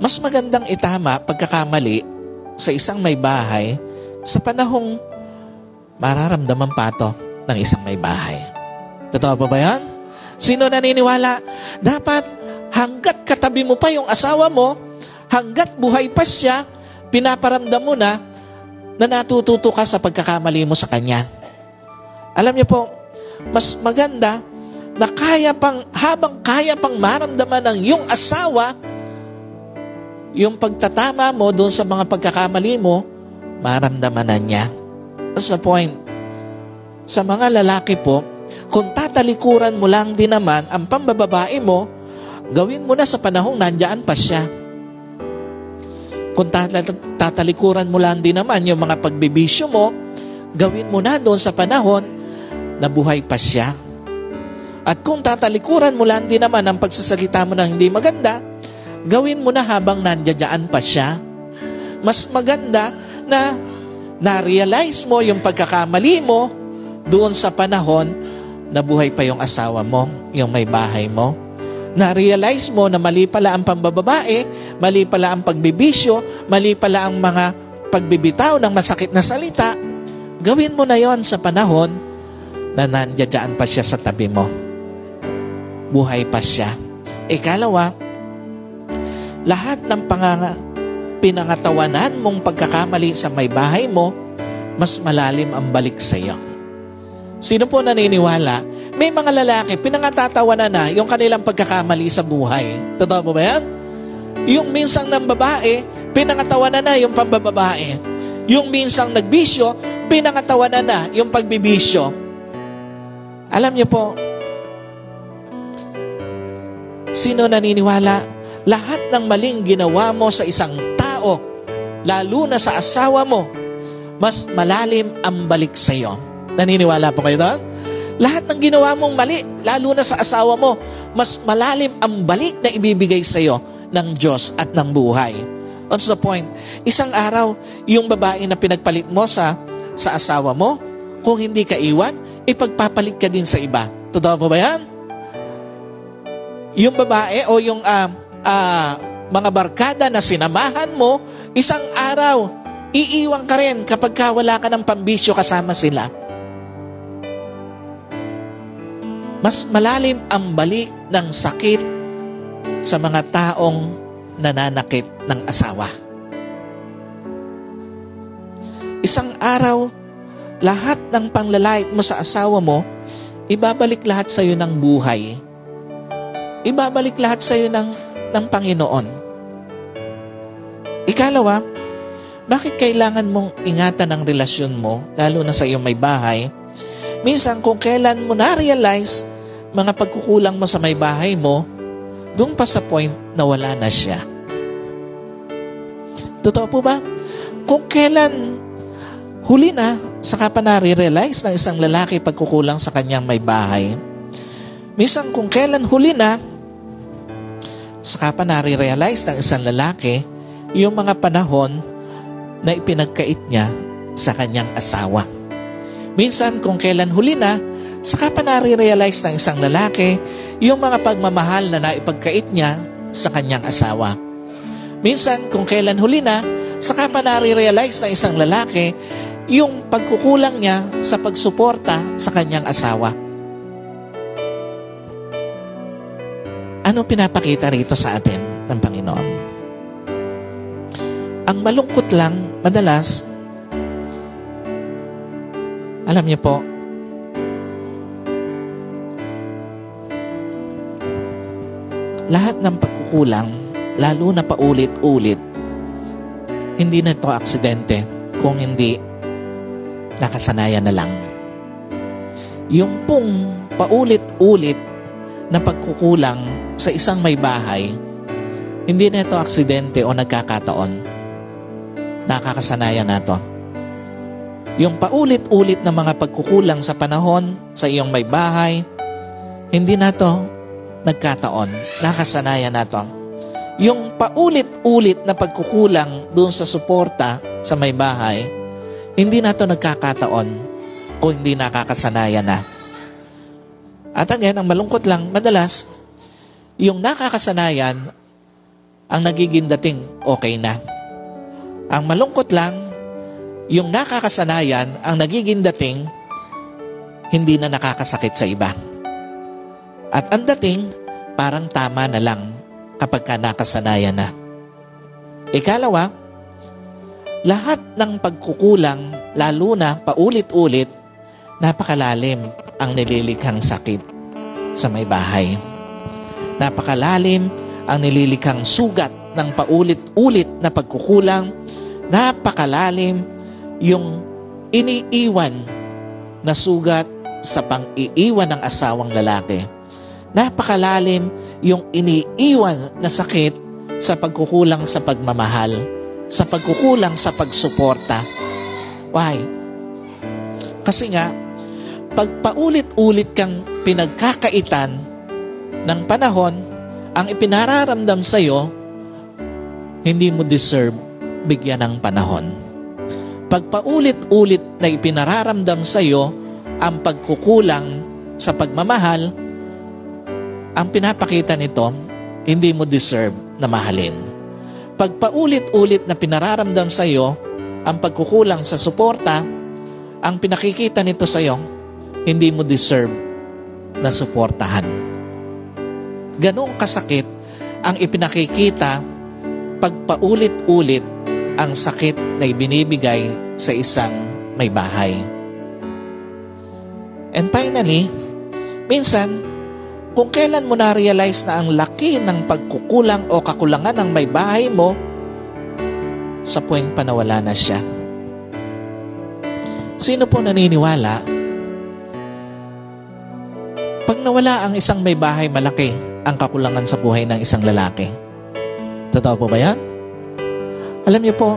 Mas magandang itama pagkakamali sa isang may bahay sa panahong mararamdaman pa ito ng isang may bahay. Totoo ba yan? Sino naniniwala? Dapat hanggat katabi mo pa yung asawa mo, hanggat buhay pa siya, pinaparamdam mo na natututo ka sa pagkakamali mo sa kanya. Alam niyo po, mas maganda na habang kaya pang maramdaman ng iyong asawa, yung pagtatama mo doon sa mga pagkakamali mo, maramdaman na niya. That's the point. Sa mga lalaki po, kung tatalikuran mo lang din naman ang pambababae mo, gawin mo na sa panahong nandiyan pa siya. Kung tatalikuran mo lang din naman yung mga pagbibisyo mo, gawin mo na doon sa panahon na buhay pa siya. At kung tatalikuran mo lang din naman ang pagsasalita mo na hindi maganda, gawin mo na habang nandiyan pa siya. Mas maganda na na-realize mo yung pagkakamali mo doon sa panahon na buhay pa yung asawa mo, yung may bahay mo. Na-realize mo na mali pala ang pambababae, mali pala ang pagbibisyo, mali pala ang mga pagbibitaw ng masakit na salita. Gawin mo na yon sa panahon na nandiyan pa siya sa tabi mo. Buhay pa siya. Ikalawa, lahat ng pinangatawanan mong pagkakamali sa may bahay mo, mas malalim ang balik sa iyo. Sino po naniniwala? May mga lalaki, pinangatatawanan na yung kanilang pagkakamali sa buhay. Totoo po ba yan? Yung minsang ng babae, pinangatawanan na yung pambababae. Yung minsang nagbisyo, pinangatawanan na yung pagbibisyo. Alam niyo po, sino naniniwala? Lahat ng maling ginawa mo sa isang tao, lalo na sa asawa mo, mas malalim ang balik sa iyo. Naniniwala po kayo doon? Lahat ng ginawa mong mali, lalo na sa asawa mo, mas malalim ang balik na ibibigay sa iyo ng Diyos at ng buhay. What's the point? Isang araw, yung babae na pinagpalit mo sa asawa mo, kung hindi ka iwan, ipagpapalit ka din sa iba. Totoo ba yan? Yung babae o yung mga barkada na sinamahan mo, isang araw, iiwan ka rin kapag wala ka ng pambisyo kasama sila. Mas malalim ang balik ng sakit sa mga taong nananakit ng asawa. Isang araw, lahat ng panglalait mo sa asawa mo, ibabalik lahat sa iyo ng buhay. Ibabalik lahat sa iyo ng Panginoon. Ikalawa, bakit kailangan mong ingatan ang relasyon mo, lalo na sa iyong may bahay? Minsan, kung kailan mo na-realize mga pagkukulang mo sa may bahay mo, doon pa sa point na wala na siya. Totoo po ba? Kung kailan huli na, saka pa na-realize ng isang lalaki pagkukulang sa kanyang may bahay. Minsan, kung kailan huli na, saka pa na-realize ng isang lalaki yung mga panahon na ipinagkait niya sa kanyang asawa. Minsan, kung kailan huli na, saka pa nare-realize ng isang lalaki yung mga pagmamahal na naipagkait niya sa kanyang asawa. Minsan, kung kailan huli na, saka pa nare-realize ng isang lalaki yung pagkukulang niya sa pagsuporta sa kanyang asawa. Ano pinapakita rito sa atin ng Panginoon? Ang malungkot lang, madalas, alam niyo po, lahat ng pagkukulang, lalo na paulit-ulit, hindi na ito aksidente kung hindi nakasanayan na lang. Yung pong paulit-ulit na pagkukulang sa isang may bahay, hindi na ito aksidente o nagkakataon. Nakakasanayan na ito. Yung paulit-ulit na mga pagkukulang sa panahon sa iyong may bahay, hindi na ito nagkataon. Nakasanayan na ito. Yung paulit-ulit na pagkukulang doon sa suporta sa may bahay, hindi na ito nagkakataon kung hindi nakakasanayan na. At again, ang malungkot lang, madalas, yung nakakasanayan ang nagiging dating okay na. Ang malungkot lang, yung nakakasanayan, ang nagiging dating, hindi na nakakasakit sa iba. At ang dating, parang tama na lang kapag ka nakasanayan na. Ikalawa, lahat ng pagkukulang, lalo na paulit-ulit, napakalalim ang nililikhang sakit sa may bahay. Napakalalim ang nililikhang sugat ng paulit-ulit na pagkukulang. Napakalalim yung iniiwan na sugat sa pang-iiwan ng asawang lalaki. Napakalalim yung iniiwan na sakit sa pagkukulang sa pagmamahal, sa pagkukulang sa pagsuporta. Why? Kasi nga, pag paulit-ulit kang pinagkakaitan ng panahon, ang ipinararamdam sa'yo, hindi mo deserve bigyan ng panahon. Pag paulit-ulit na ipinararamdam sa'yo ang pagkukulang sa pagmamahal, ang pinapakita nito, hindi mo deserve na mahalin. Pag paulit-ulit na pinararamdam sa iyo ang pagkukulang sa suporta, ang pinakikita nito sa iyo, hindi mo deserve na suportahan. Ganong kasakit ang ipinakikita pag paulit-ulit ang sakit na ibinibigay sa isang may bahay. And finally, minsan, kung kailan mo na-realize na ang laki ng pagkukulang o kakulangan ng may bahay mo, sa puwing panawala na siya. Sino po naniniwala? Pag nawala ang isang may bahay, malaki ang kakulangan sa buhay ng isang lalaki. Totoo po ba yan? Alam niyo po,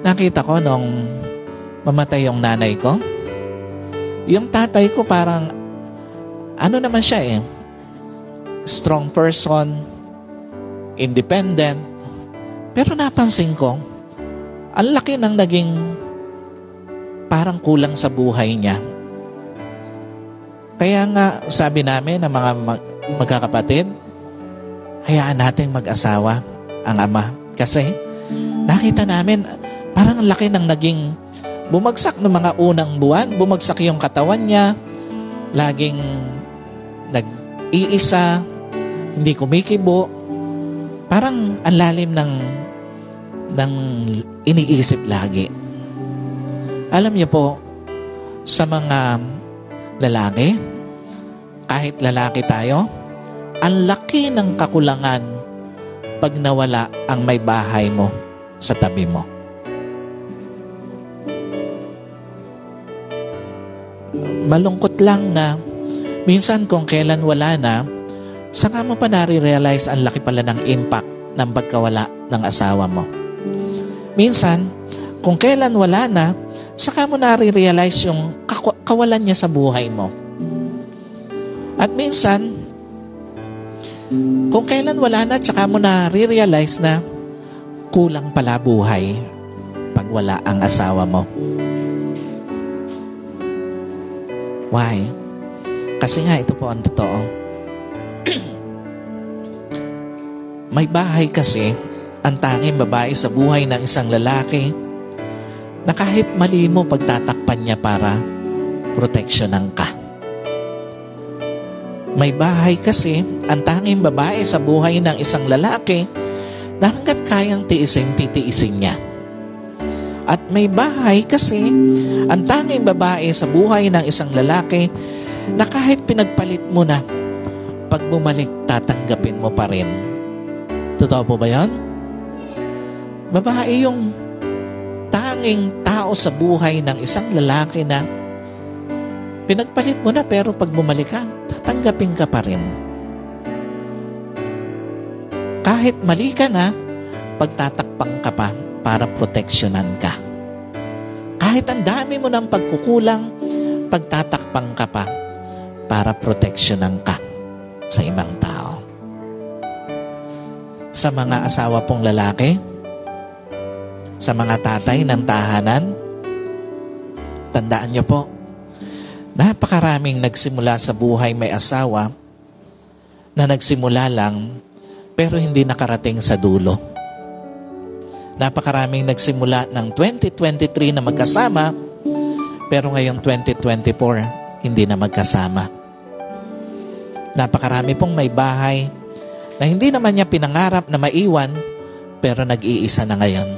nakita ko nung mamatay yung nanay ko, yung tatay ko parang ano naman siya strong person, independent. Pero napansin ko, ang laki ng naging parang kulang sa buhay niya. Kaya nga sabi namin ng mga magkakapatid, hayaan natin mag-asawa ang ama. Kasi nakita namin parang ang laki ng naging bumagsak ng mga unang buwan, bumagsak yung katawan niya, laging nag-iisa, hindi kumikibo. Parang ang lalim ng iniisip lagi. Alam niyo po, sa mga lalaki, kahit lalaki tayo, ang laki ng kakulangan pag nawala ang may bahay mo sa tabi mo. Malungkot lang na minsan kung kailan wala na, saka mo pa nare-realize ang laki pala ng impact ng pagkawala ng asawa mo. Minsan, kung kailan wala na, saka mo nare-realize yung kawalan niya sa buhay mo. At minsan, kung kailan wala na, saka mo nare-realize na kulang pala buhay pag wala ang asawa mo. Why? Kasi nga, ito po ang totoo. May bahay kasi ang tanging babae sa buhay ng isang lalaki na kahit mali mo, pagtatakpan niya para proteksyonan ka. May bahay kasi ang tanging babae sa buhay ng isang lalaki na hanggat kayang tiisin, titiisin niya. At may bahay kasi ang tanging babae sa buhay ng isang lalaki na kahit pinagpalit mo na, pag bumalik, tatanggapin mo pa rin. Totoo po ba yan? Babae yung tanging tao sa buhay ng isang lalaki na pinagpalit mo na pero pag bumalik ka, tatanggapin ka pa rin. Kahit mali ka na, pagtatakpang ka pa para proteksyonan ka. Kahit ang dami mo ng pagkukulang, pagtatakpang ka pa para proteksyonan ka sa ibang tao. Sa mga asawa pong lalaki, sa mga tatay ng tahanan, tandaan niyo po, napakaraming nagsimula sa buhay may asawa na nagsimula lang pero hindi nakarating sa dulo. Napakaraming nagsimula ng 2023 na magkasama, pero ngayong 2024, hindi na magkasama. Napakarami pong may bahay na hindi naman niya pinangarap na maiwan, pero nag-iisa na ngayon.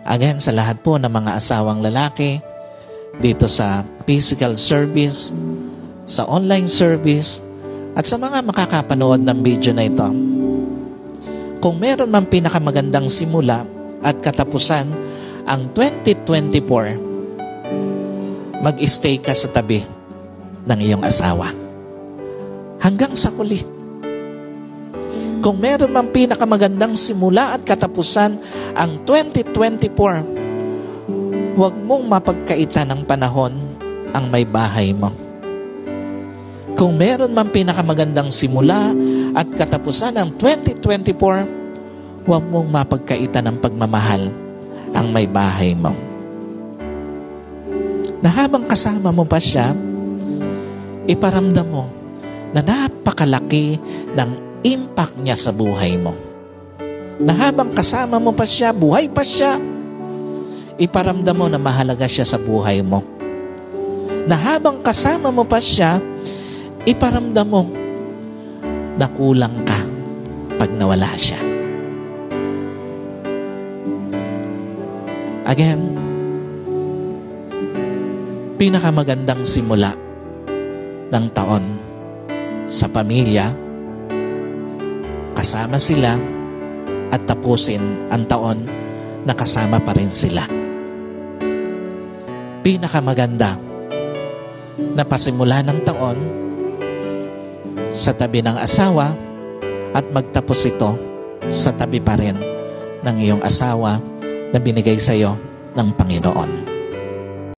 Again, sa lahat po ng mga asawang lalaki, dito sa physical service, sa online service, at sa mga makakapanood ng video na ito, kung meron man pinakamagandang simula at katapusan ang 2024, mag-stay ka sa tabi ng iyong asawa. Hanggang sa huli. Kung meron man pinakamagandang simula at katapusan ang 2024, huwag mong mapagkaitan ng panahon ang may bahay mo. Kung meron man pinakamagandang simula at katapusan ng 2024, huwag mong mapagkaitan ng pagmamahal ang may bahay mo. Na habang kasama mo pa siya, iparamdam mo na napakalaki ng impact niya sa buhay mo. Na habang kasama mo pa siya, buhay pa siya, iparamdam mo na mahalaga siya sa buhay mo. Na habang kasama mo pa siya, iparamdam mo na kulang ka pag nawala siya. Again, pinakamagandang simula ng taon sa pamilya, kasama sila at tapusin ang taon na kasama pa rin sila. Pinakamaganda na pasimula ng taon sa tabi ng asawa at magtapos ito sa tabi pa rin ng iyong asawa na binigay sa iyo ng Panginoon.